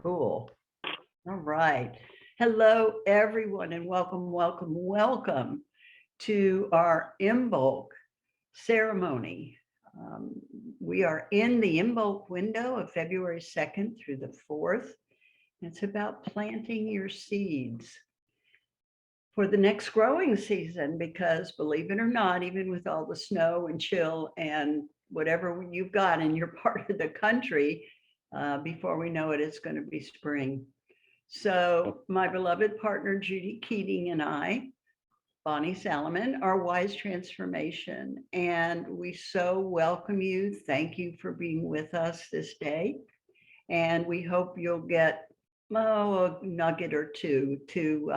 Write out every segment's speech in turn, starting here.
Cool. All right. Hello, everyone, and welcome to our Imbolc ceremony. Um, we are in the Imbolc window of February 2nd through the 4th. It's about planting your seeds for the next growing season, because believe it or not, even with all the snow and chill and whatever you've got in your part of the country, before we know it, it's going to be spring. So my beloved partner, Judy Keating, and I, Bonnie Salomon, are Wise Transformation. And we so welcome you. Thank you for being with us this day. And we hope you'll get a nugget or two to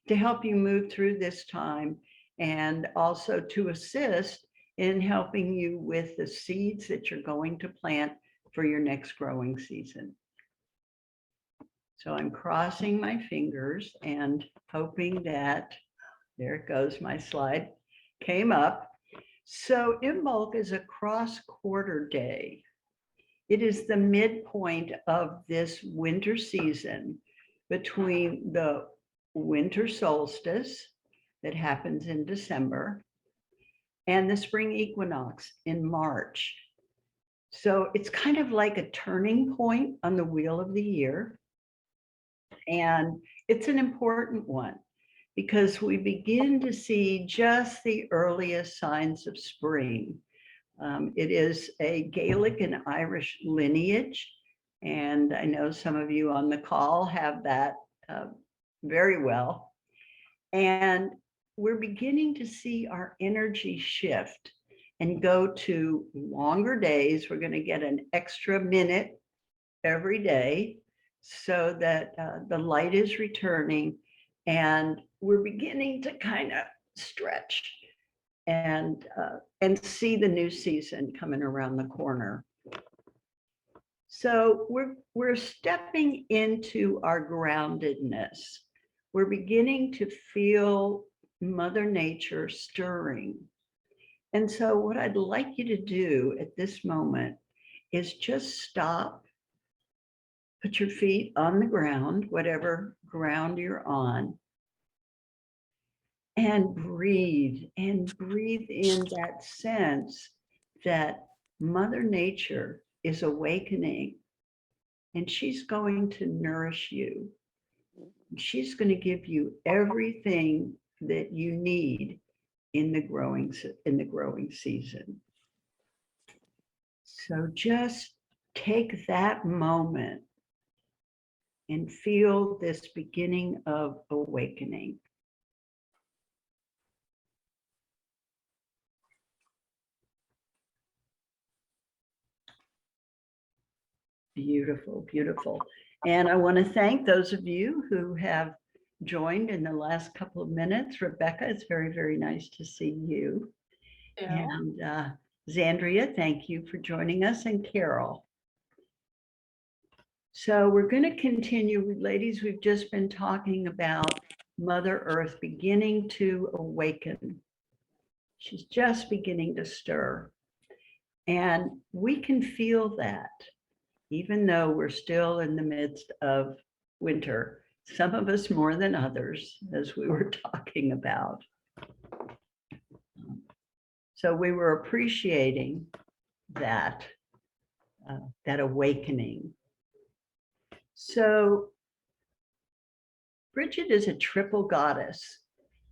help you move through this time, and also to assist in helping you with the seeds that you're going to plant for your next growing season. So I'm crossing my fingers and hoping that, there it goes, my slide came up. So Imbolc is a cross-quarter day. It is the midpoint of this winter season between the winter solstice that happens in December and the spring equinox in March. So it's kind of like a turning point on the wheel of the year. And it's an important one because we begin to see just the earliest signs of spring. It is a Gaelic and Irish lineage, and I know some of you on the call have that very well. And we're beginning to see our energy shift and go to longer days. We're going to get an extra minute every day so that the light is returning, and we're beginning to kind of stretch and see the new season coming around the corner. So we're stepping into our groundedness. We're beginning to feel Mother Nature stirring. And so what I'd like you to do at this moment is just stop, put your feet on the ground, whatever ground you're on, and breathe in that sense that Mother Nature is awakening, and she's going to nourish you. She's going to give you everything that you need in the growing season. So just take that moment and feel this beginning of awakening. Beautiful, beautiful. And I want to thank those of you who have joined in the last couple of minutes. Rebecca, it's very, very nice to see you. Yeah. And Zandria, thank you for joining us, and Carol. So we're going to continue, ladies. We've just been talking about Mother Earth beginning to awaken. She's just beginning to stir. And we can feel that, even though we're still in the midst of winter, some of us more than others, as we were talking about. So we were appreciating that, that awakening. So Bridget is a triple goddess,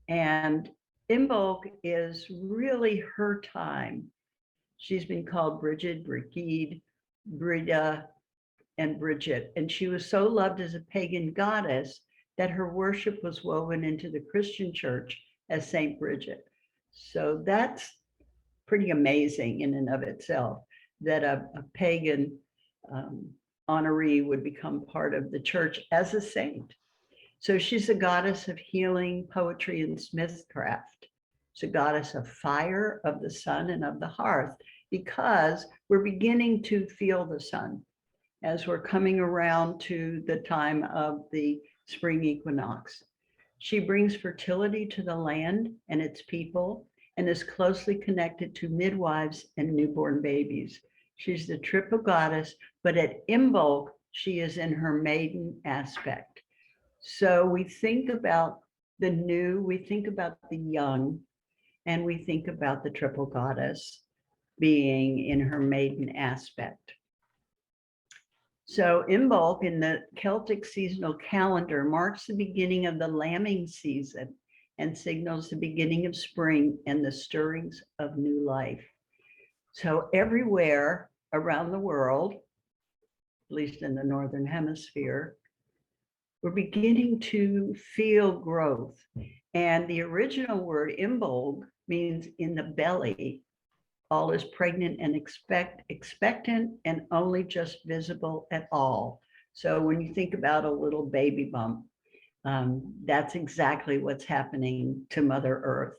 and Imbolc is really her time. She's been called Bridget, Brigid, Brida, and Bridget, and she was so loved as a pagan goddess that her worship was woven into the Christian church as Saint Bridget. So that's pretty amazing in and of itself, that a pagan honoree would become part of the church as a saint. So she's a goddess of healing, poetry, and smithcraft. She's a goddess of fire, of the sun, and of the hearth, because we're beginning to feel the sun as we're coming around to the time of the spring equinox. She brings fertility to the land and its people, and is closely connected to midwives and newborn babies. She's the triple goddess, but at Imbolc, she is in her maiden aspect. So we think about the new, we think about the young, and we think about the triple goddess being in her maiden aspect. So Imbolc in the Celtic seasonal calendar marks the beginning of the lambing season and signals the beginning of spring and the stirrings of new life. So everywhere around the world, at least in the Northern Hemisphere, we're beginning to feel growth. And the original word Imbolc means in the belly. All is pregnant and expectant and only just visible at all. So when you think about a little baby bump, that's exactly what's happening to Mother Earth.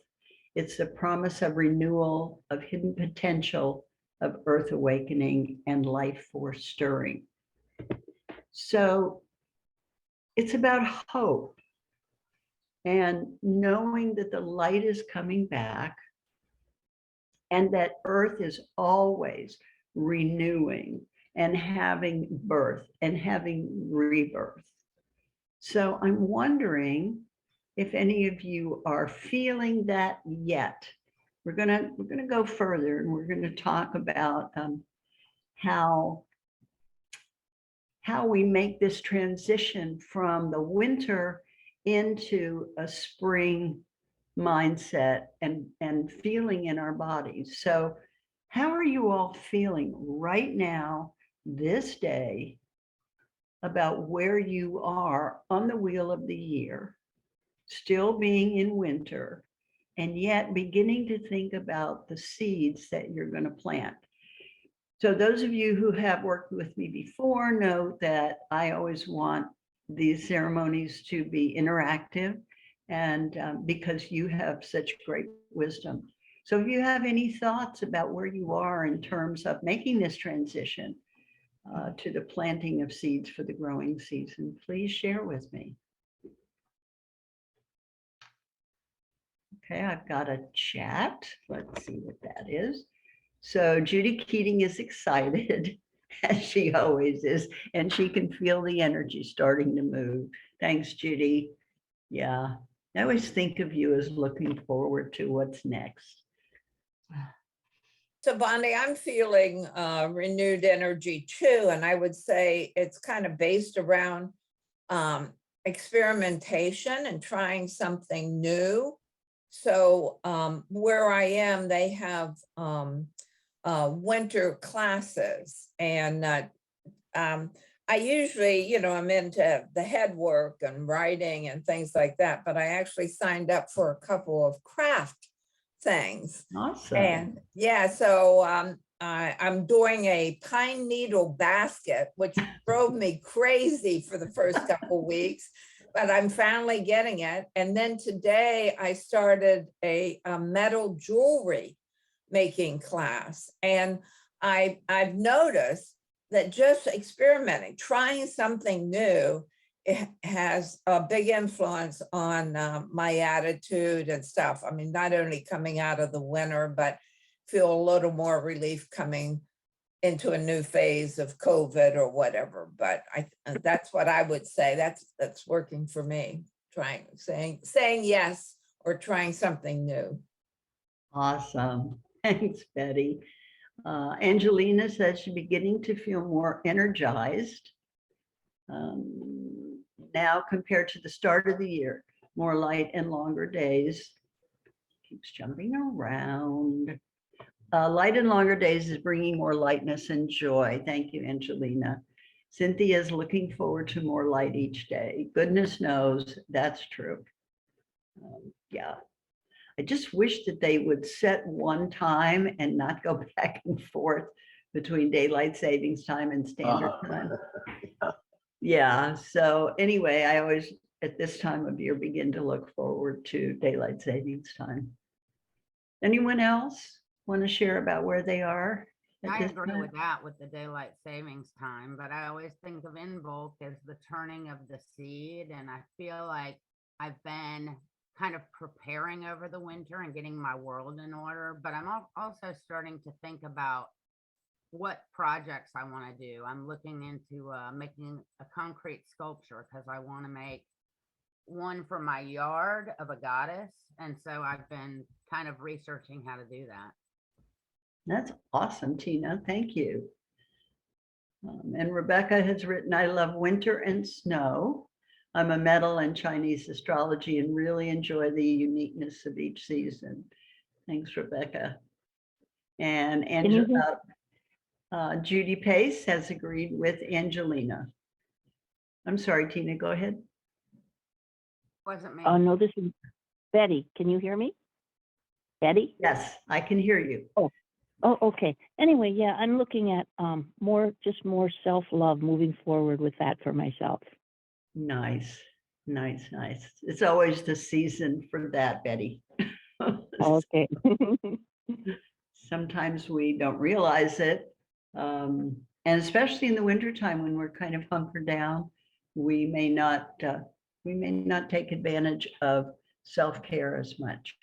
It's the promise of renewal, of hidden potential, of earth awakening and life force stirring. So it's about hope and knowing that the light is coming back and that earth is always renewing and having birth and having rebirth. So I'm wondering if any of you are feeling that yet. We're gonna go further, and we're gonna talk about how we make this transition from the winter into a spring mindset and feeling in our bodies. So how are you all feeling right now, this day, about where you are on the wheel of the year, still being in winter, and yet beginning to think about the seeds that you're going to plant? So those of you who have worked with me before know that I always want these ceremonies to be interactive, and because you have such great wisdom. So if you have any thoughts about where you are in terms of making this transition to the planting of seeds for the growing season, please share with me. Okay, I've got a chat. Let's see what that is. So Judy Keating is excited, as she always is, and she can feel the energy starting to move. Thanks, Judy. Yeah, I always think of you as looking forward to what's next. So Bonnie, I'm feeling renewed energy too. And I would say it's kind of based around experimentation and trying something new. So where I am, they have winter classes, and I usually, I'm into the head work and writing and things like that, but I actually signed up for a couple of craft things. Awesome. And yeah, so I'm doing a pine needle basket, which drove me crazy for the first couple weeks, but I'm finally getting it. And then today I started a metal jewelry making class. And I've noticed that just experimenting, trying something new, it has a big influence on my attitude and stuff. I mean, not only coming out of the winter, but feel a little more relief coming into a new phase of COVID or whatever. But that's what I would say. That's working for me. Saying yes or trying something new. Awesome. Thanks, Betty. Angelina says she's beginning to feel more energized now compared to the start of the year. More light and longer days. Keeps jumping around. Light and longer days is bringing more lightness and joy. Thank you, Angelina. Cynthia is looking forward to more light each day. Goodness knows that's true. Yeah. I just wish that they would set one time and not go back and forth between daylight savings time and standard time. Yeah, so anyway, I always, at this time of year, begin to look forward to daylight savings time. Anyone else want to share about where they are? I agree with that, with the daylight savings time, but I always think of Invoke as the turning of the seed, and I feel like I've been kind of preparing over the winter and getting my world in order, but I'm also starting to think about what projects I want to do. I'm looking into making a concrete sculpture because I want to make one for my yard of a goddess. And so I've been kind of researching how to do that. That's awesome, Tina. Thank you. And Rebecca has written, I love winter and snow. I'm a metal in Chinese astrology and really enjoy the uniqueness of each season. Thanks, Rebecca. And Can you hear? Judy Pace has agreed with Angelina. I'm sorry, Tina, go ahead. Wasn't me. Oh, no, this is Betty. Can you hear me? Betty? Yes, I can hear you. Oh, okay. Anyway, yeah, I'm looking at more self-love, moving forward with that for myself. Nice, nice, nice. It's always the season for that, Betty. Okay. Sometimes we don't realize it. And especially in the wintertime when we're kind of hunkered down, we may not take advantage of self-care as much.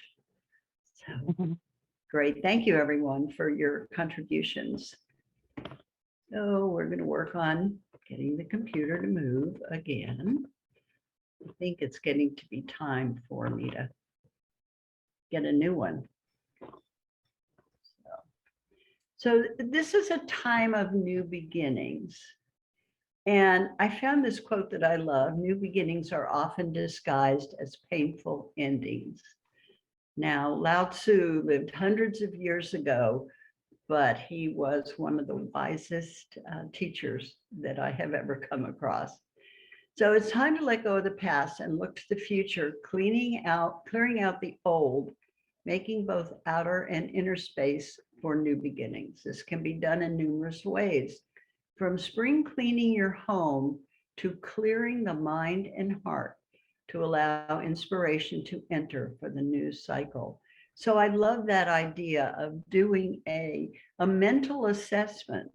So great. Thank you, everyone, for your contributions. So we're going to work on getting the computer to move again. I think it's getting to be time for me to get a new one. So this is a time of new beginnings. And I found this quote that I love: new beginnings are often disguised as painful endings. Now, Lao Tzu lived hundreds of years ago, but he was one of the wisest teachers that I have ever come across. So it's time to let go of the past and look to the future, clearing out the old, making both outer and inner space for new beginnings. This can be done in numerous ways, from spring cleaning your home to clearing the mind and heart to allow inspiration to enter for the new cycle. So I love that idea of doing a mental assessment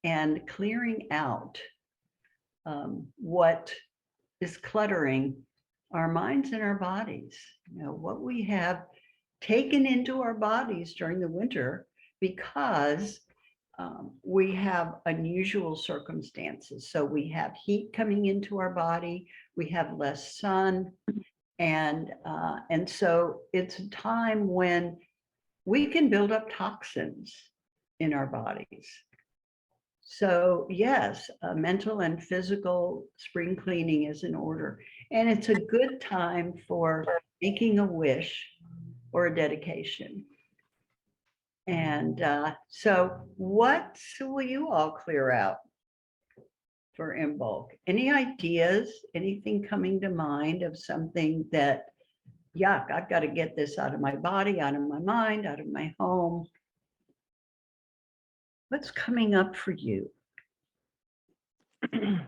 and clearing out what is cluttering our minds and our bodies. You know, what we have taken into our bodies during the winter because we have unusual circumstances. So we have heat coming into our body, we have less sun, and so it's a time when we can build up toxins in our bodies. So yes, mental and physical spring cleaning is in order, and it's a good time for making a wish or a dedication. And so what will you all clear out for Imbolc? Any ideas, anything coming to mind of something that, yuck, I've got to get this out of my body, out of my mind, out of my home? What's coming up for you? This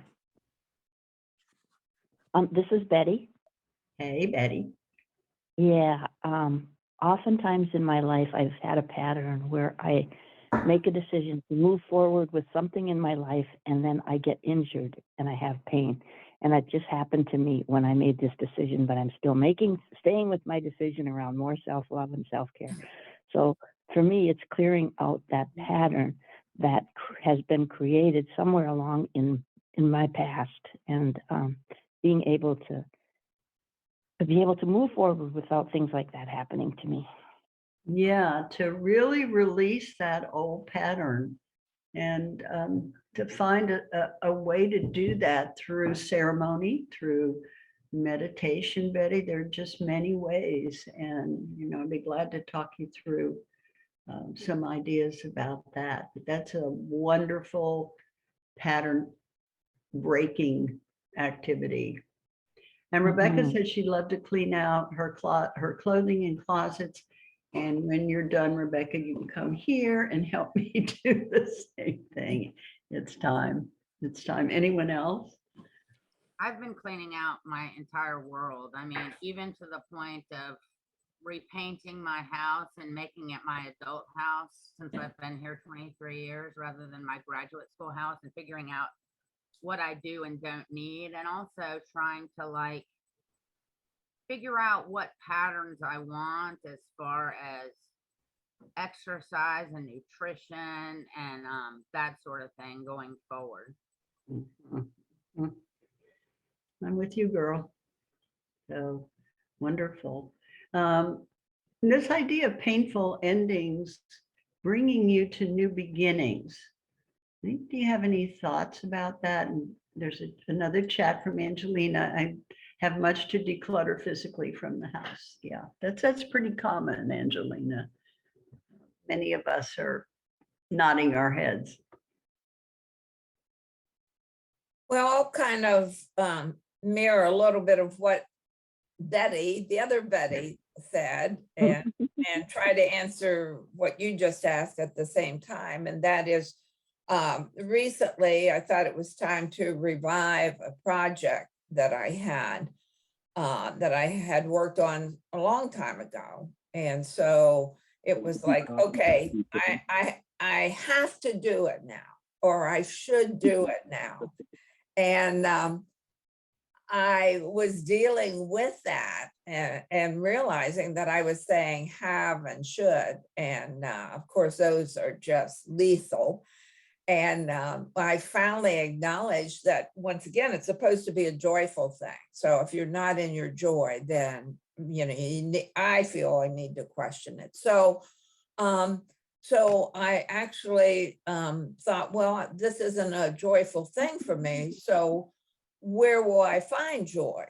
is Betty. Hey, Betty. Yeah. Oftentimes in my life, I've had a pattern where I make a decision to move forward with something in my life, and then I get injured and I have pain. And that just happened to me when I made this decision, but I'm still staying with my decision around more self-love and self-care. So for me, it's clearing out that pattern that has been created somewhere along in my past, and being able to be able to move forward without things like that happening to me. Yeah, to really release that old pattern, and to find a way to do that through ceremony, through meditation, Betty. There are just many ways, and I'd be glad to talk you through some ideas about that. But that's a wonderful pattern breaking activity. And Rebecca said she'd love to clean out her clothing and closets. And when you're done, Rebecca, you can come here and help me do the same thing. It's time. It's time. Anyone else? I've been cleaning out my entire world. I mean, even to the point of repainting my house and making it my adult house, since I've been here 23 years rather than my graduate school house, and figuring out what I do and don't need, and also trying to figure out what patterns I want as far as exercise and nutrition and that sort of thing going forward. Mhm. Mhm. I'm with you, girl. So wonderful. This idea of painful endings bringing you to new beginnings. Do you have any thoughts about that? And there's another chat from Angelina. I have much to declutter physically from the house. Yeah, that's pretty common, Angelina. Many of us are nodding our heads. Well, I'll kind of mirror a little bit of what Betty, the other Betty, said, and try to answer what you just asked at the same time. And that is, recently, I thought it was time to revive a project that I had worked on a long time ago. And so it was like, okay, I have to do it now, or I should do it now. And I was dealing with that and realizing that I was saying have and should. And of course, those are just lethal. And I finally acknowledged that, once again, it's supposed to be a joyful thing. So if you're not in your joy, then, I feel I need to question it. So I actually thought, well, this isn't a joyful thing for me. So where will I find joy?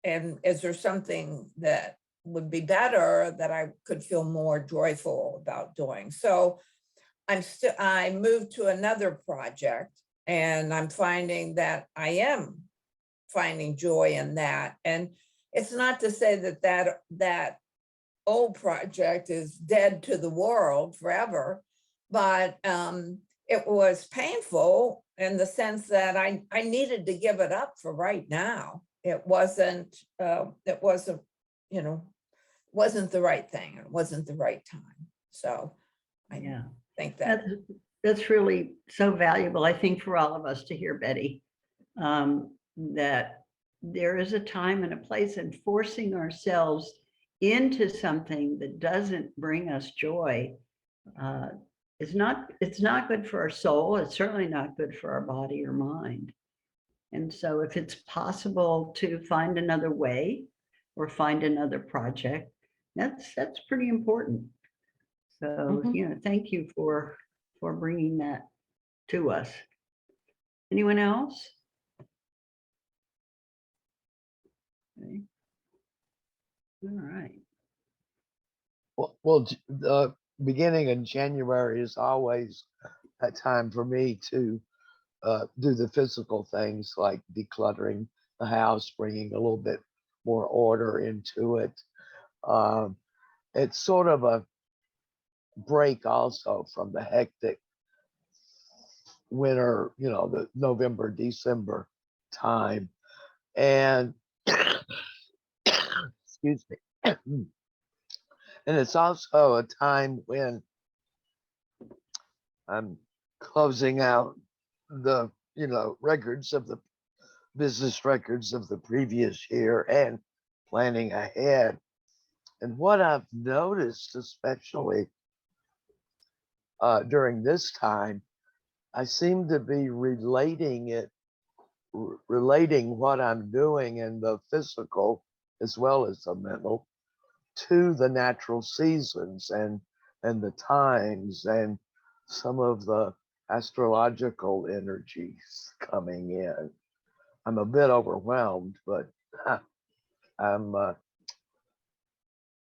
And is there something that would be better that I could feel more joyful about doing? So I moved to another project, and I'm finding that I am finding joy in that. And it's not to say that old project is dead to the world forever, but it was painful in the sense that I needed to give it up for right now. It wasn't wasn't the right thing. It wasn't the right time. So I Yeah, think that. that's really so valuable, I think, for all of us to hear, Betty, that there is a time and a place, and forcing ourselves into something that doesn't bring us joy it's not good for our soul. It's certainly not good for our body or mind. And so if it's possible to find another way or find another project, that's pretty important. So, thank you for bringing that to us. Anyone else? Okay. All right. Well, the beginning of January is always a time for me to do the physical things like decluttering the house, bringing a little bit more order into it. Um, it's sort of a break also from the hectic winter, the November, December time. And excuse me. And it's also a time when I'm closing out the, records of the business records of the previous year and planning ahead. And what I've noticed, especially during this time, I seem to be relating what I'm doing in the physical as well as the mental to the natural seasons and the times and some of the astrological energies coming in. I'm a bit overwhelmed, but I'm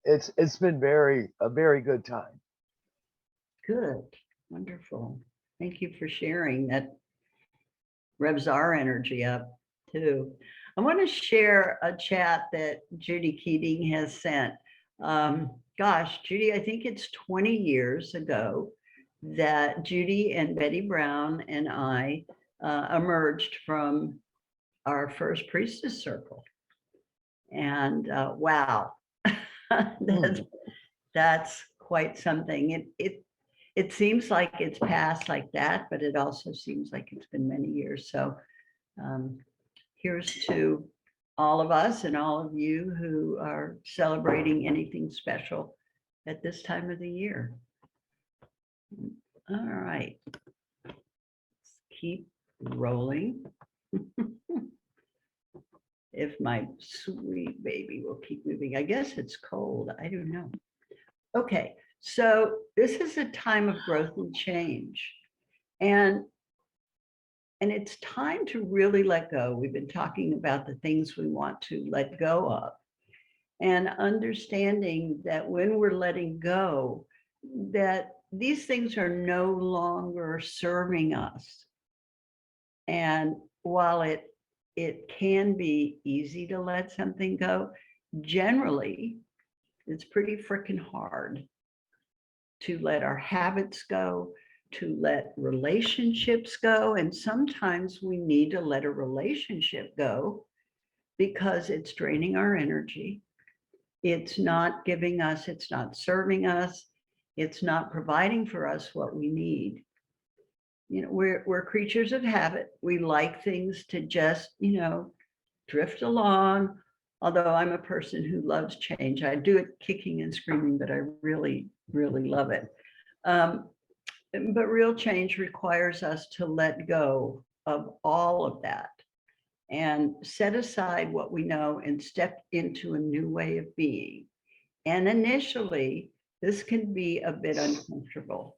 it's been a very good time. Good. Wonderful. Thank you for sharing. That revs our energy up too. I want to share a chat that Judy Keating has sent. Gosh, Judy, I think it's 20 years ago that Judy and Betty Brown and I emerged from our first priestess circle. And wow, that's quite something. It seems like it's passed like that, but it also seems like it's been many years. So here's to all of us and all of you who are celebrating anything special at this time of the year. All right. Let's keep rolling. If my sweet baby will keep moving. I guess it's cold. I don't know. Okay, so this is a time of growth and change. And it's time to really let go. We've been talking about the things we want to let go of, and understanding that when we're letting go, that these things are no longer serving us. And while it can be easy to let something go, generally it's pretty freaking hard to let our habits go, to let relationships go. And sometimes we need to let a relationship go because it's draining our energy. It's not giving us, it's not serving us, it's not providing for us what we need. You know, we're creatures of habit. We like things to just, drift along. Although I'm a person who loves change. I do it kicking and screaming, but I really, really love it. But real change requires us to let go of all of that and set aside what we know and step into a new way of being. And initially, this can be a bit uncomfortable.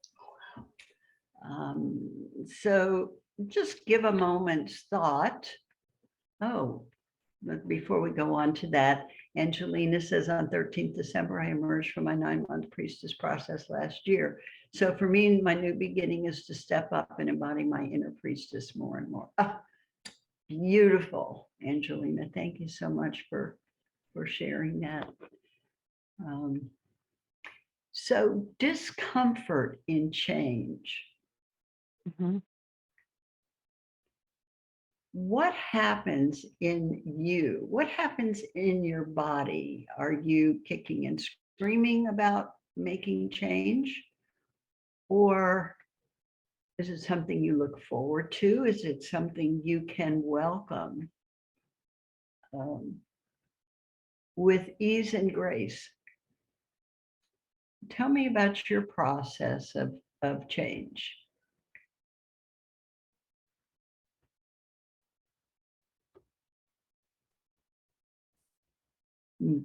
So just give a moment's thought. Oh, but before we go on to that, Angelina says on 13th December, I emerged from my 9-month priestess process last year. So for me, my new beginning is to step up and embody my inner priestess more and more. Ah, beautiful, Angelina. Thank you so much for sharing that. So discomfort in change. Mhm. What happens in you? What happens in your body? Are you kicking and screaming about making change? Or is it something you look forward to? Is it something you can welcome with ease and grace? Tell me about your process of change.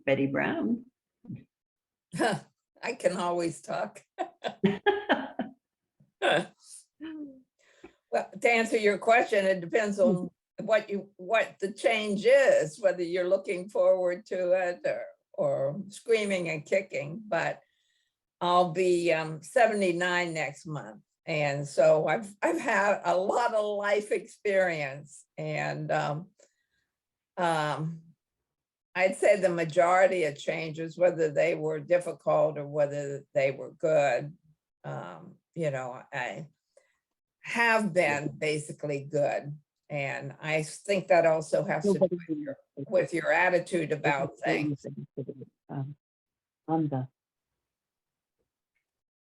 Betty Brown. I can always talk. Well, to answer your question, it depends on what the change is, whether you're looking forward to it or screaming and kicking. But I'll be 79 next month, and so I've had a lot of life experience, and I'd say the majority of changes, whether they were difficult or whether they were good, I have been basically good. And I think that also has to do Nobody with your attitude about things. On the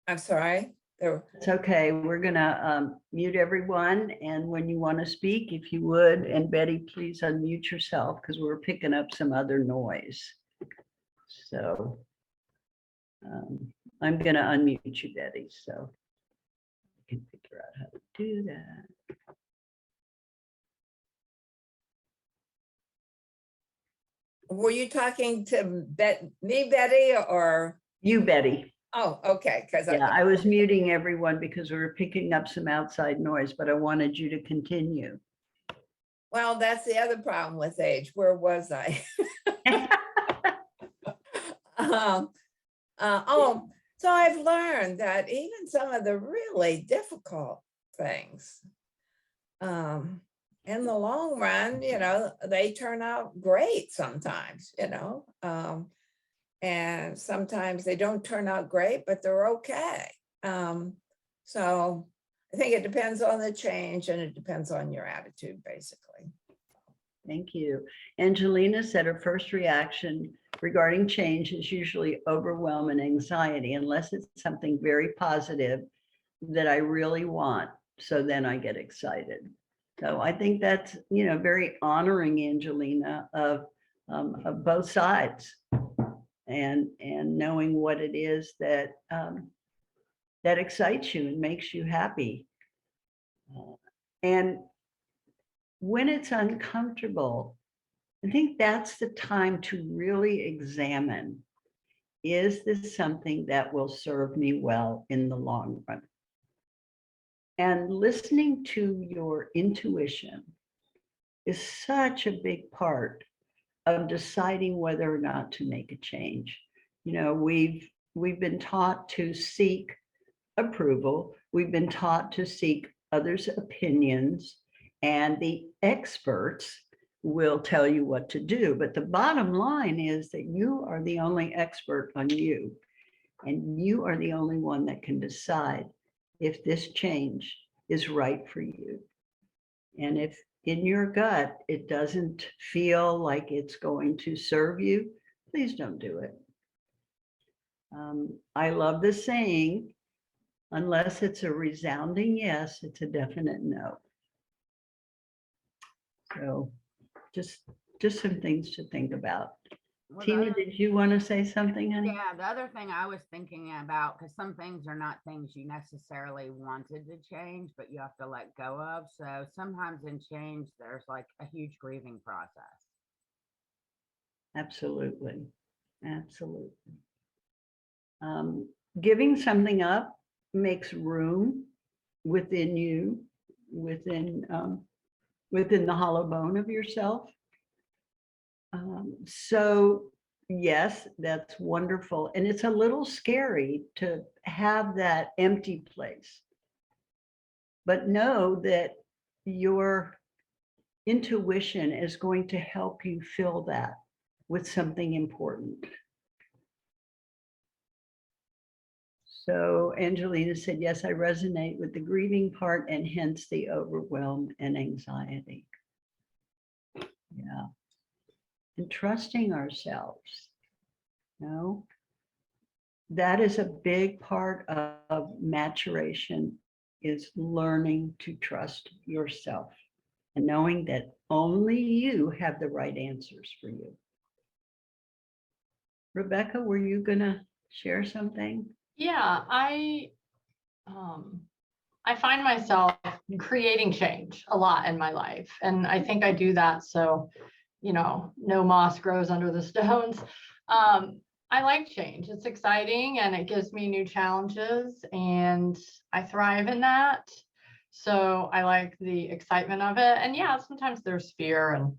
I'm sorry. It's okay. We're gonna mute everyone. And when you want to speak, if you would, and Betty, please unmute yourself because we're picking up some other noise. So I'm gonna unmute you, Betty, so I can figure out how to do that. Were you talking to me, Betty, or? You, Betty. Oh, okay. Because Yeah, I was muting everyone because we were picking up some outside noise, but I wanted you to continue. Well, that's the other problem with age. Where was I? So I've learned that even some of the really difficult things, in the long run, they turn out great sometimes, and sometimes they don't turn out great, but they're okay. So I think it depends on the change and it depends on your attitude, basically. Thank you. Angelina said her first reaction regarding change is usually overwhelm and anxiety, unless it's something very positive that I really want. So then I get excited. So I think that's, very honoring, Angelina, of both sides, and knowing what it is that that excites you and makes you happy. And when it's uncomfortable, I think that's the time to really examine, is this something that will serve me well in the long run? And listening to your intuition is such a big part of deciding whether or not to make a change. You know, we've been taught to seek approval. We've been taught to seek others' opinions, and the experts will tell you what to do. But the bottom line is that you are the only expert on you, and you are the only one that can decide if this change is right for you. And if in your gut it doesn't feel like it's going to serve you, please don't do it. I love the saying, unless it's a resounding yes, it's a definite no. So just some things to think about. Well, Tina, did you want to say something, honey? yeah, the other thing I was thinking about, because some things are not things you necessarily wanted to change, but you have to let go of. So sometimes in change, there's like a huge grieving process. Absolutely. Absolutely. Giving something up makes room within you, within the hollow bone of yourself. So yes, that's wonderful. And it's a little scary to have that empty place. But know that your intuition is going to help you fill that with something important. So Angelina said, yes, I resonate with the grieving part and hence the overwhelm and anxiety. Yeah. And trusting ourselves, you know, that is a big part of maturation, is learning to trust yourself and knowing that only you have the right answers for you. Rebecca, were you gonna share something? Yeah, I find myself creating change a lot in my life. And I think I do that so, no moss grows under the stones. I like change. It's exciting and it gives me new challenges and I thrive in that. So I like the excitement of it. And yeah, sometimes there's fear and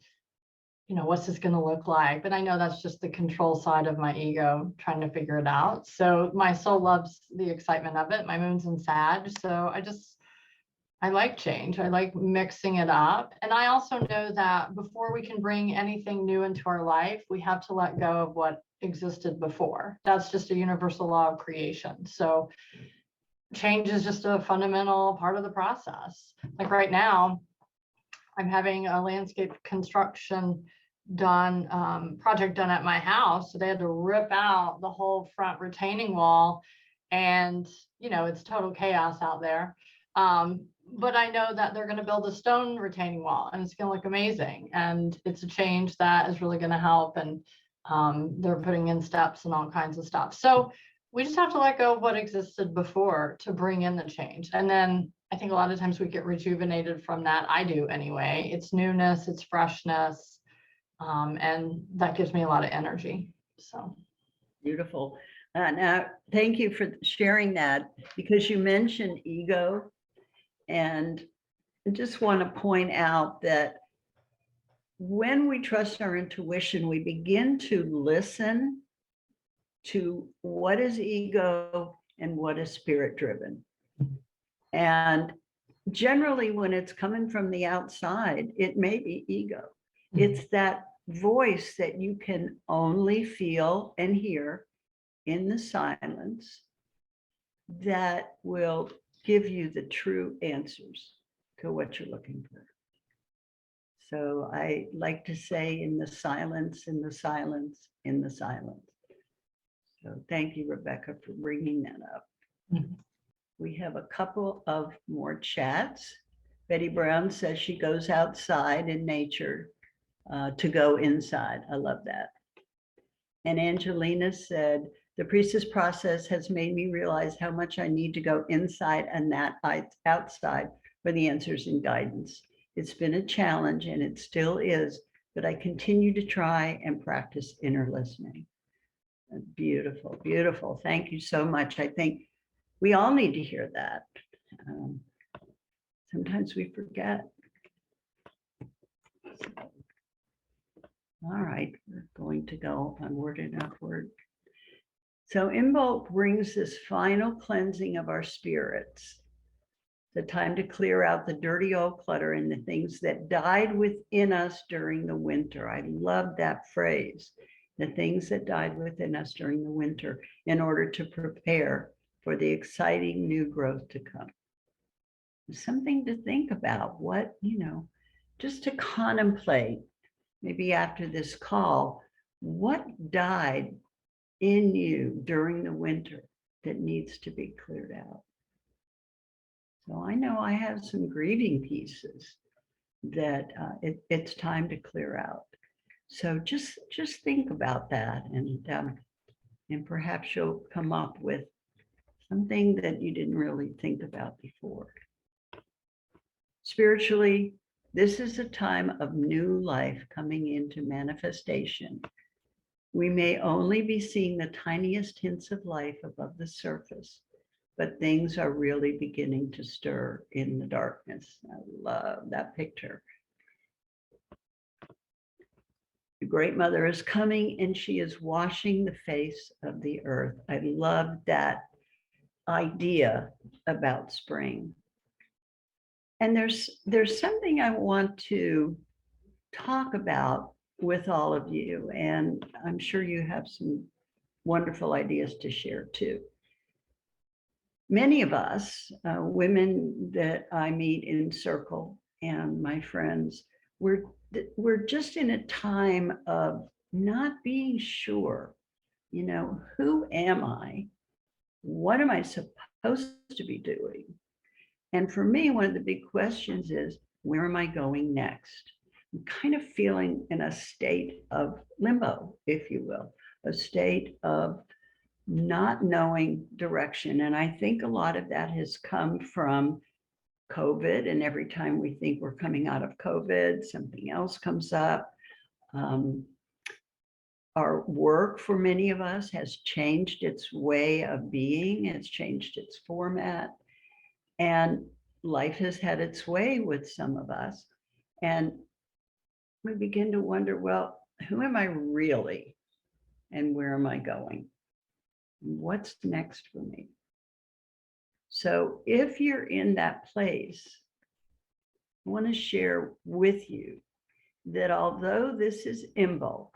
what's this going to look like? But I know that's just the control side of my ego trying to figure it out. So my soul loves the excitement of it. My moon's in Sag. So I like change. I like mixing it up. And I also know that before we can bring anything new into our life, we have to let go of what existed before. That's just a universal law of creation. So change is just a fundamental part of the process. Like right now, I'm having a landscape construction project done at my house. So they had to rip out the whole front retaining wall and, it's total chaos out there. But I know that they're going to build a stone retaining wall and it's going to look amazing. And it's a change that is really going to help. And they're putting in steps and all kinds of stuff. So we just have to let go of what existed before to bring in the change. And then I think a lot of times we get rejuvenated from that. I do anyway. It's newness, it's freshness. And that gives me a lot of energy. So Beautiful. Now, thank you for sharing that, because you mentioned ego. And I just want to point out that when we trust our intuition, we begin to listen to what is ego and what is spirit driven. And generally, when it's coming from the outside, it may be ego. It's that voice that you can only feel and hear in the silence that will give you the true answers to what you're looking for. So I like to say, in the silence, in the silence, in the silence. So thank you, Rebecca, for bringing that up. Mhm. We have a couple of more chats. Betty Brown says she goes outside in nature to go inside. I love that. And Angelina said, The priestess process has made me realize how much I need to go inside and that outside for the answers and guidance. It's been a challenge and it still is, but I continue to try and practice inner listening. Beautiful, beautiful. Thank you so much. I think we all need to hear that. Sometimes we forget. All right, we're going to go onward and upward. So Imbolc brings this final cleansing of our spirits, the time to clear out the dirty old clutter and the things that died within us during the winter. I love that phrase, the things that died within us during the winter, in order to prepare for the exciting new growth to come. Something to think about, what, just to contemplate, maybe after this call, what died in you during the winter that needs to be cleared out. So I know I have some grieving pieces that it's time to clear out. So just think about that, and perhaps you'll come up with something that you didn't really think about before. Spiritually, this is a time of new life coming into manifestation. We may only be seeing the tiniest hints of life above the surface, but things are really beginning to stir in the darkness. I love that picture. The Great Mother is coming and she is washing the face of the earth. I love that idea about spring. And there's something I want to talk about with all of you, and I'm sure you have some wonderful ideas to share too. Many of us, women that I meet in Circle and my friends, we're just in a time of not being sure, who am I? What am I supposed to be doing? And for me, one of the big questions is, where am I going next? I'm kind of feeling in a state of limbo, if you will, a state of not knowing direction. And I think a lot of that has come from COVID. And every time we think we're coming out of COVID, something else comes up. Our work for many of us has changed its way of being, it's changed its format. And life has had its way with some of us. And we begin to wonder, well, who am I really? And where am I going? What's next for me? So if you're in that place, I want to share with you that although this is Imbolc,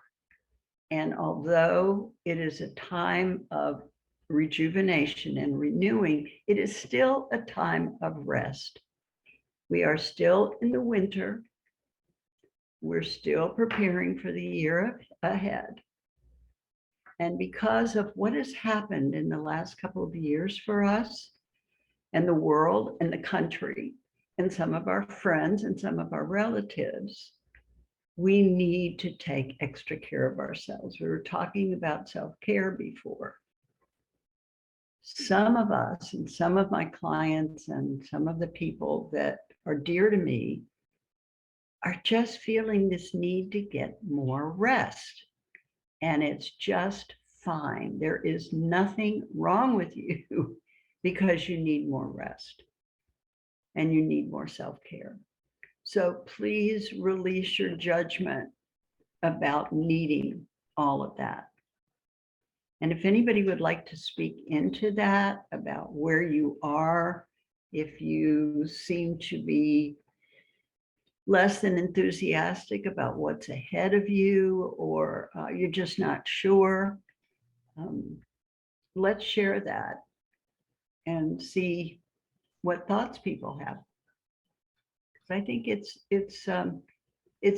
and although it is a time of rejuvenation and renewing, it is still a time of rest. We are still in the winter. We're still preparing for the year ahead. And because of what has happened in the last couple of years for us and the world and the country and some of our friends and some of our relatives, we need to take extra care of ourselves. We were talking about self-care before. Some of us and some of my clients and some of the people that are dear to me are just feeling this need to get more rest. And it's just fine. There is nothing wrong with you because you need more rest and you need more self-care. So please release your judgment about needing all of that. And if anybody would like to speak into that, about where you are, if you seem to be less than enthusiastic about what's ahead of you, or you're just not sure, let's share that and see what thoughts people have. I think it's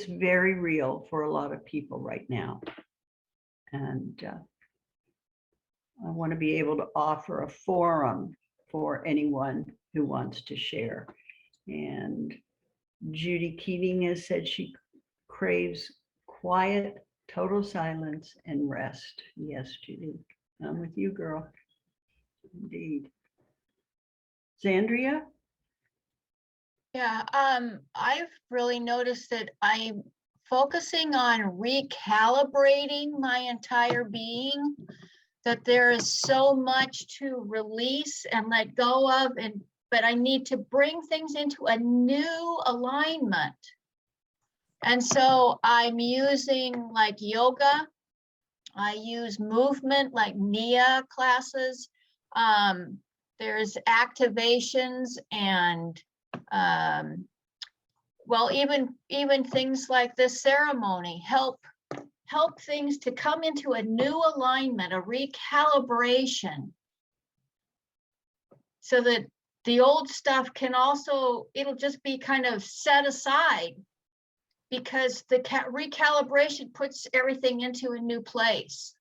very real for a lot of people right now. And I want to be able to offer a forum for anyone who wants to share. And Judy Keating has said she craves quiet, total silence, and rest. Yes, Judy. I'm with you, girl. Indeed. Zandria? Yeah, I've really noticed that I'm focusing on recalibrating my entire being, that there is so much to release and let go of, but I need to bring things into a new alignment. And so I'm using like yoga. I use movement like Nia classes. There's activations and well, even things like this ceremony help things to come into a new alignment, a recalibration, so that the old stuff can also, it'll just be kind of set aside, because the recalibration puts everything into a new place.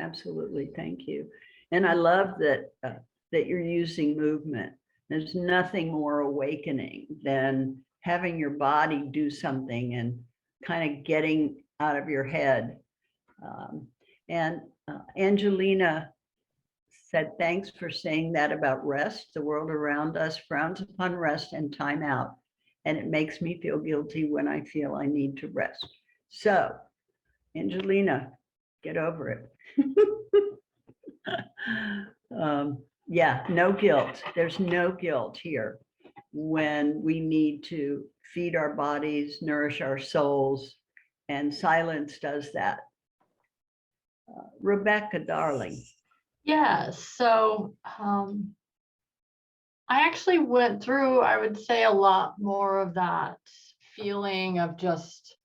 Absolutely, thank you. And I love that that you're using movement. There's nothing more awakening than having your body do something and kind of getting out of your head. And Angelina said, thanks for saying that about rest. The world around us frowns upon rest and time out, and it makes me feel guilty when I feel I need to rest. So, Angelina, get over it. Yeah, no guilt. There's no guilt here when we need to feed our bodies, nourish our souls, and silence does that. Rebecca, darling. Yeah, so I actually went through, I would say, a lot more of that feeling of just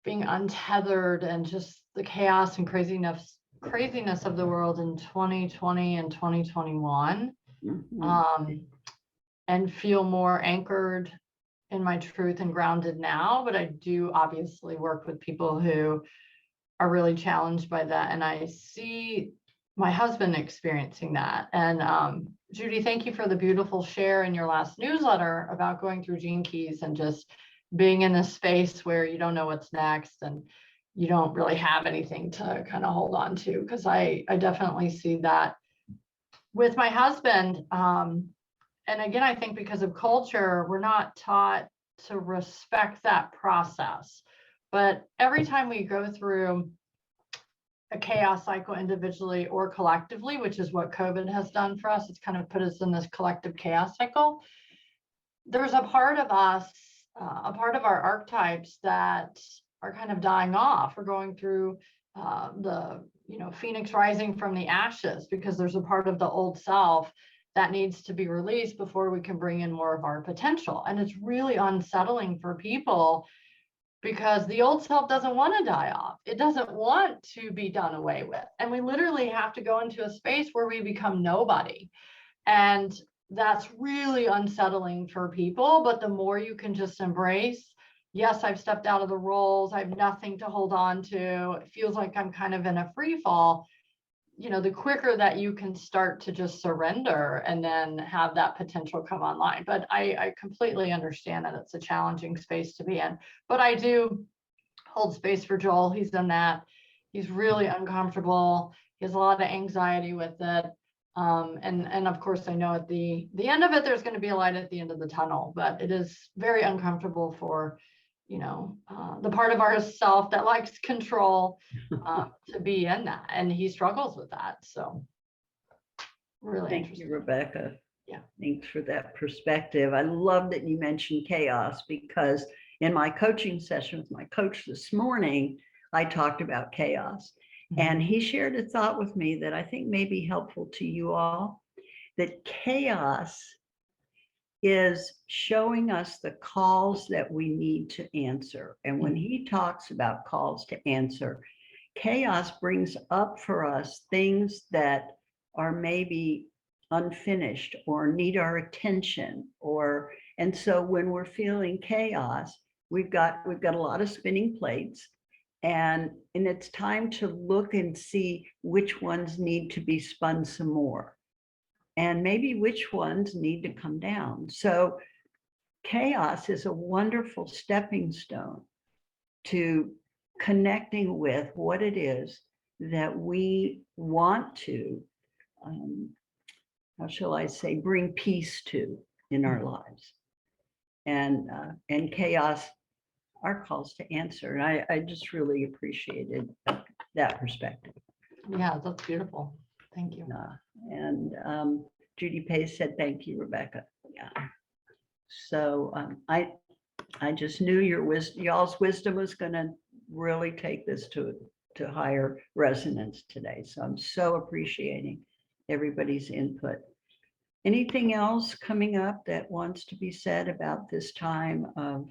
being untethered and just the chaos and craziness of the world in 2020 and 2021, and feel more anchored in my truth and grounded now. But I do obviously work with people who are really challenged by that, and I see my husband experiencing that. And Judy, thank you for the beautiful share in your last newsletter about going through Gene Keys and just being in this space where you don't know what's next and you don't really have anything to kind of hold on to, because I definitely see that with my husband. And again, I think because of culture, we're not taught to respect that process. But every time we go through a chaos cycle individually or collectively, which is what COVID has done for us, it's kind of put us in this collective chaos cycle. There's a part of us, a part of our archetypes that are kind of dying off. We're going through the phoenix rising from the ashes, because there's a part of the old self that needs to be released before we can bring in more of our potential. And it's really unsettling for people, because the old self doesn't want to die off. It doesn't want to be done away with. And we literally have to go into a space where we become nobody. And that's really unsettling for people. But the more you can just embrace, yes, I've stepped out of the roles, I have nothing to hold on to, it feels like I'm kind of in a free fall, the quicker that you can start to just surrender and then have that potential come online. But I completely understand that it's a challenging space to be in. But I do hold space for Joel. He's done that. He's really uncomfortable. He has a lot of anxiety with it. And of course, I know at the end of it, there's going to be a light at the end of the tunnel, but it is very uncomfortable for the part of ourself that likes control to be in that, and he struggles with that. So really Thank you, Rebecca. Yeah, thanks for that perspective. I love that you mentioned chaos, because in my coaching session with my coach this morning, I talked about chaos, and he shared a thought with me that I think may be helpful to you all, that chaos is showing us the calls that we need to answer. And when he talks about calls to answer, chaos brings up for us things that are maybe unfinished or need our attention, and so when we're feeling chaos, we've got a lot of spinning plates, and it's time to look and see which ones need to be spun some more, and maybe which ones need to come down. So chaos is a wonderful stepping stone to connecting with what it is that we want to, how shall I say, bring peace to in our lives. And chaos, our calls to answer. And I just really appreciated that perspective. Yeah, that's beautiful. Thank you. And Judy Pace said, thank you, Rebecca. Yeah. So I just knew y'all's wisdom was going to really take this to higher resonance today. So I'm so appreciating everybody's input. Anything else coming up that wants to be said about this time of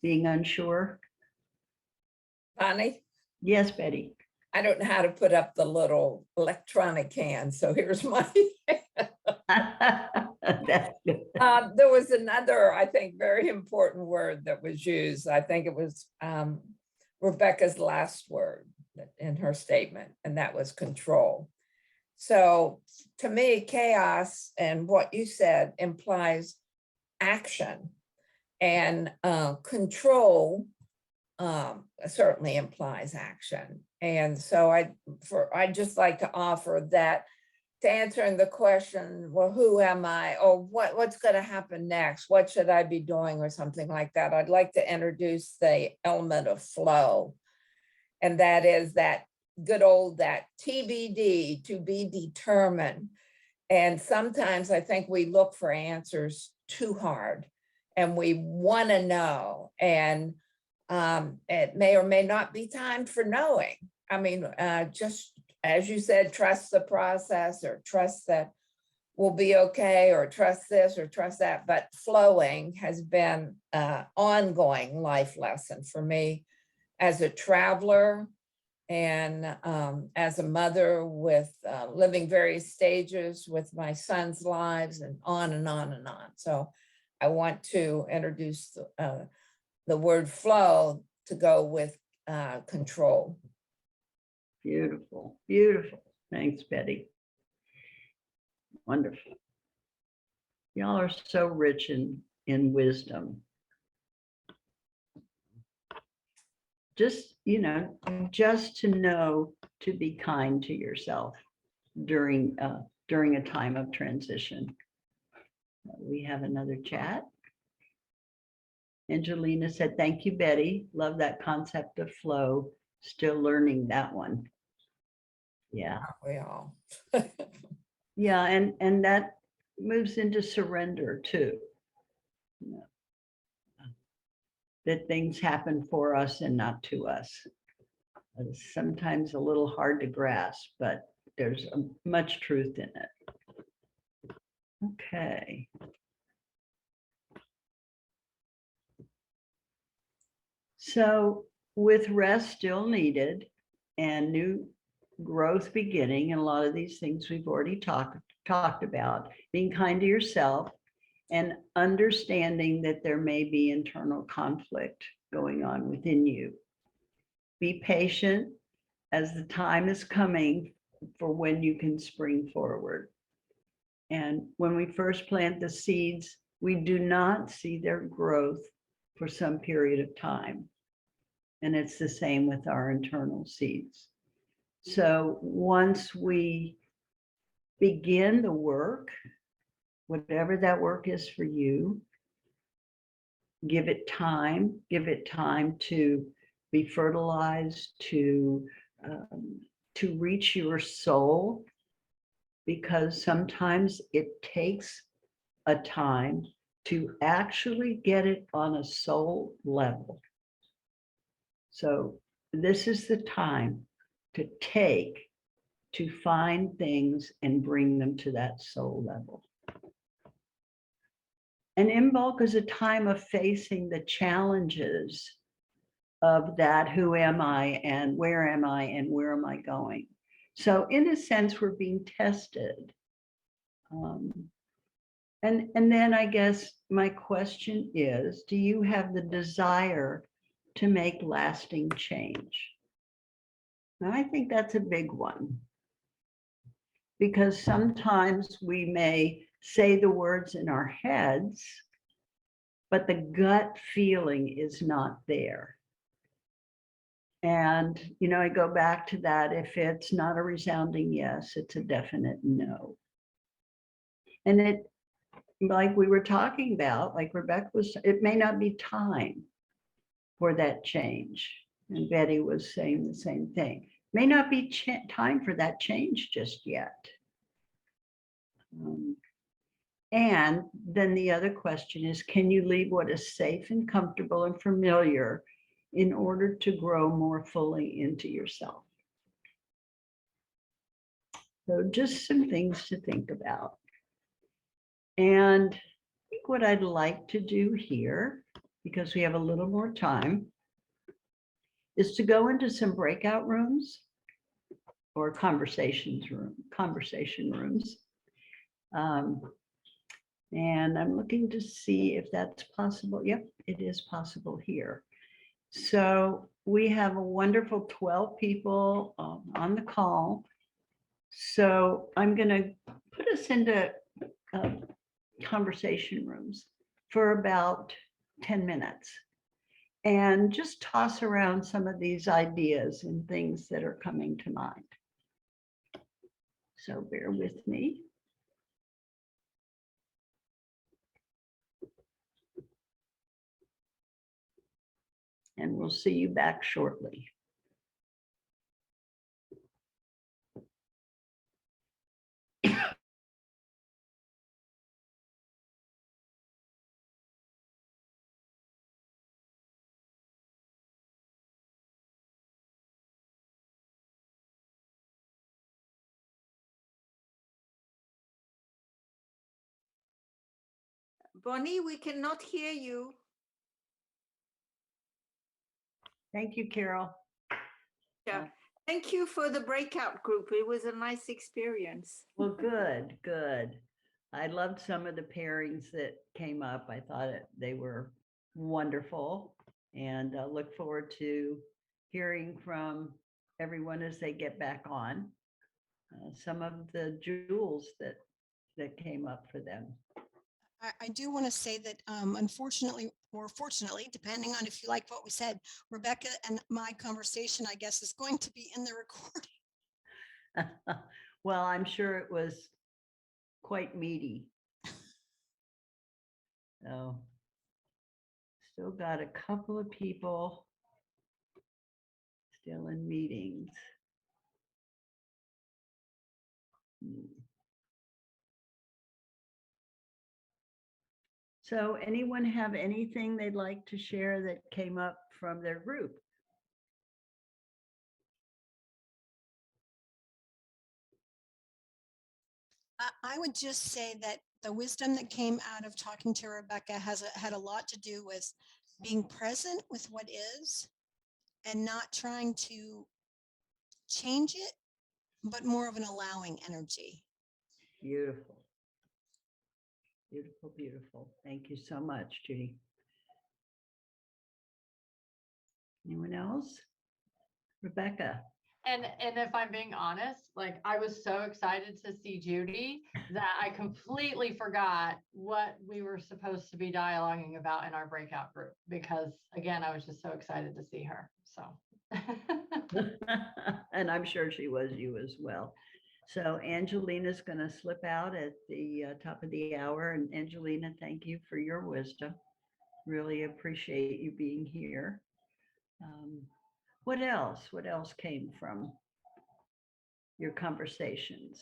being unsure? Bonnie, Yes, Betty. I don't know how to put up the little electronic hand, so here's my. That's good. There was another, I think, very important word that was used. I think it was Rebecca's last word in her statement, and that was control. So to me, chaos and what you said implies action, and control certainly implies action. And so I'd just like to offer that to answering the question, well, who am I? Or what's going to happen next? What should I be doing, or something like that? I'd like to introduce the element of flow. And that is that good old, that TBD, to be determined. And sometimes I think we look for answers too hard, and we want to know. And it may or may not be time for knowing. I mean, just as you said, trust the process, or trust that we'll be okay, or trust this or trust that. But flowing has been an ongoing life lesson for me as a traveler, and as a mother with living various stages with my son's lives, and on and on and on. So I want to introduce the word flow to go with control. Beautiful, beautiful. Thanks, Betty. Wonderful. Y'all are so rich in wisdom. Just, just to know to be kind to yourself during a time of transition. We have another chat. Angelina said, thank you, Betty. Love that concept of flow. Still learning that one. Yeah. We all. Yeah, and that moves into surrender too. That things happen for us and not to us. It's sometimes a little hard to grasp, but there's much truth in it. Okay. So with rest still needed and new growth beginning, and a lot of these things we've already talked about, being kind to yourself and understanding that there may be internal conflict going on within you. Be patient, as the time is coming for when you can spring forward. And when we first plant the seeds, we do not see their growth for some period of time. And it's the same with our internal seeds. So once we begin the work, whatever that work is for you, give it time to be fertilized, to reach your soul, because sometimes it takes a time to actually get it on a soul level. So this is the time to find things and bring them to that soul level. And Imbolc is a time of facing the challenges of that, who am I and where am I going? So in a sense, we're being tested. And then I guess my question is, do you have the desire to make lasting change? Now, I think that's a big one, because sometimes we may say the words in our heads, but the gut feeling is not there. And, you know, I go back to that. If it's not a resounding yes, it's a definite no. And it, like we were talking about, like Rebecca was, it may not be time for that change. And Betty was saying the same thing. May not be time for that change just yet. And then the other question is, can you leave what is safe and comfortable and familiar in order to grow more fully into yourself? So just some things to think about. And I think what I'd like to do here, because we have a little more time, is to go into some breakout rooms or conversation rooms. And I'm looking to see if that's possible. Yep, it is possible here. So we have a wonderful 12 people on the call. So I'm going to put us into conversation rooms for about 10 minutes and just toss around some of these ideas and things that are coming to mind. So bear with me. And we'll see you back shortly. Bonnie, we cannot hear you. Thank you, Carol. Yeah. Thank you for the breakout group. It was a nice experience. Well, good, good. I loved some of the pairings that came up. I thought they were wonderful, and look forward to hearing from everyone as they get back on. Some of the jewels that came up for them. I do want to say that unfortunately, or fortunately, depending on if you like what we said, Rebecca and my conversation, I guess, is going to be in the recording. Well, I'm sure it was quite meaty. So, still got a couple of people still in meetings. So anyone have anything they'd like to share that came up from their group? I would just say that the wisdom that came out of talking to Rebecca had a lot to do with being present with what is and not trying to change it, but more of an allowing energy. Beautiful. Beautiful, beautiful. Thank you so much, Judy. Anyone else? Rebecca. And if I'm being honest, like I was so excited to see Judy that I completely forgot what we were supposed to be dialoguing about in our breakout group because again, I was just so excited to see her. So And I'm sure she was you as well. So Angelina's going to slip out at the top of the hour. And Angelina, thank you for your wisdom. Really appreciate you being here. What else? What else came from your conversations?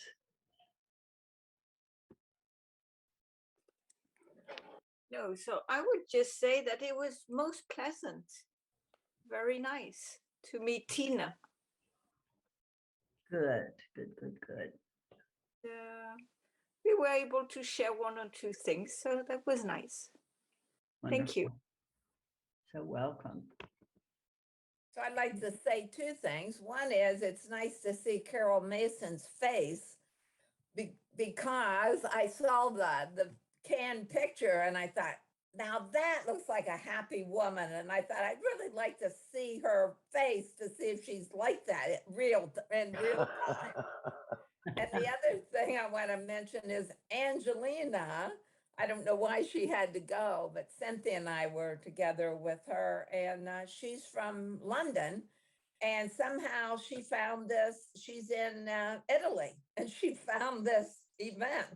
No, so I would just say that it was most pleasant. Very nice to meet Tina. Good, good, good, good. We were able to share one or two things, so that was nice. Wonderful. Thank you. So welcome. So I'd like to say two things. One is it's nice to see Carol Mason's face because I saw the canned picture and I thought, now that looks like a happy woman. And I thought I'd really like to see her face to see if she's like that in real time. And the other thing I want to mention is Angelina. I don't know why she had to go, but Cynthia and I were together with her, and she's from London. And somehow she found this, she's in Italy, and she found this event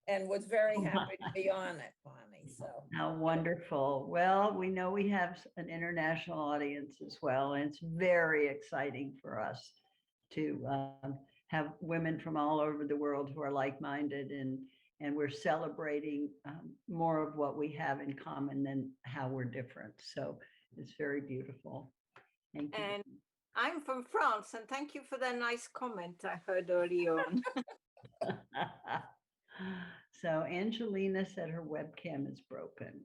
and was very happy to be on it, Bonnie, so. How wonderful. Well, we know we have an international audience as well, and it's very exciting for us to have women from all over the world who are like-minded, and we're celebrating more of what we have in common than how we're different. So it's very beautiful. Thank you. And I'm from France, and thank you for that nice comment I heard earlier on. So Angelina said her webcam is broken.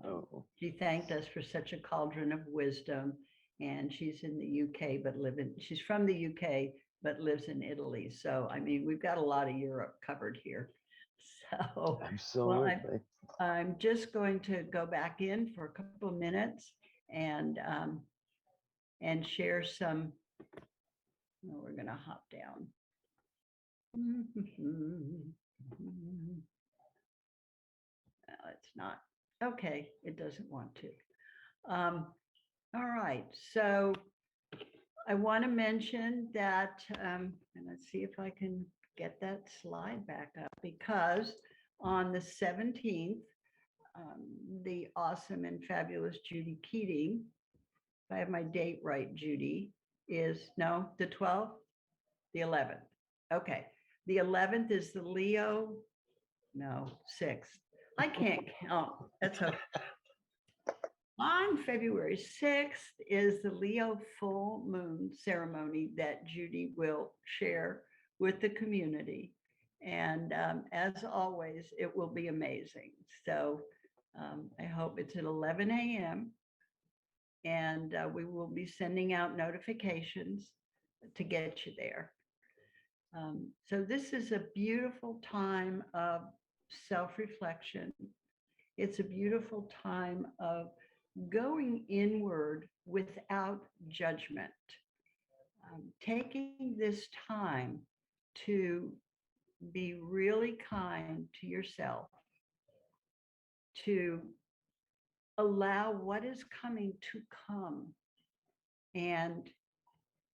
Oh. She thanked us for such a cauldron of wisdom, and she's in the UK, but she's from the UK, but lives in Italy. So, I mean, we've got a lot of Europe covered here. So, Absolutely. I'm just going to go back in for a couple of minutes and share some. Oh, we're going to hop down. No, it's not. Okay, it doesn't want to. All right, so I want to mention that, and let's see if I can get that slide back up, because on the 17th, the awesome and fabulous Judy Keating, if I have my date right, Judy, is, no, the 12th, the 11th. Okay, the 11th is the Leo, no, 6th. I can't count. That's okay. On February 6th is the Leo full moon ceremony that Judy will share with the community. And as always, it will be amazing. So I hope it's at 11 a.m. And we will be sending out notifications to get you there. So this is a beautiful time of self-reflection. It's a beautiful time of going inward without judgment. Taking this time to be really kind to yourself, to allow what is coming to come and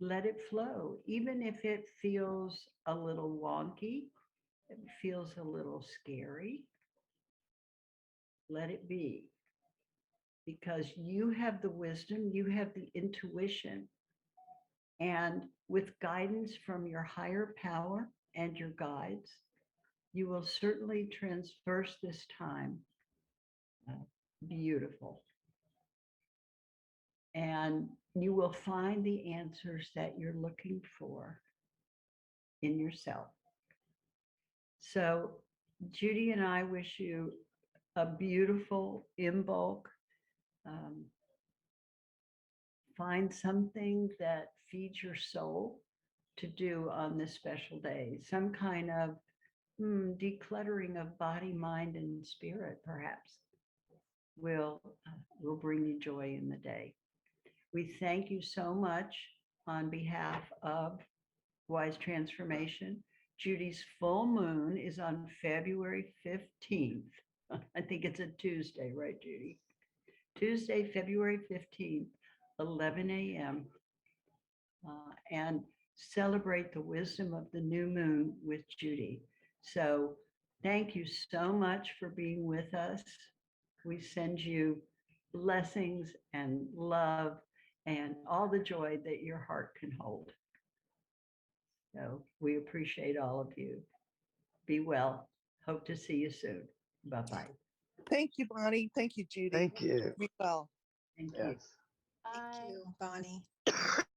let it flow, even if it feels a little wonky, it feels a little scary. Let it be, because you have the wisdom, you have the intuition, and with guidance from your higher power and your guides, you will certainly traverse this time beautiful. And you will find the answers that you're looking for in yourself. So Judy and I wish you a beautiful Imbolc. Find something that feeds your soul to do on this special day. Some kind of decluttering of body, mind, and spirit, perhaps, will bring you joy in the day. We thank you so much on behalf of Wise Transformation. Judy's full moon is on February 15th. I think it's a Tuesday, right, Judy? Tuesday, February 15th, 11 a.m. And celebrate the wisdom of the new moon with Judy. So thank you so much for being with us. We send you blessings and love and all the joy that your heart can hold. So we appreciate all of you. Be well. Hope to see you soon. Bye-bye. Thank you, Bonnie. Thank you, Judy. Thank you. Be well. Thank you. Yes. Thank you, Bonnie.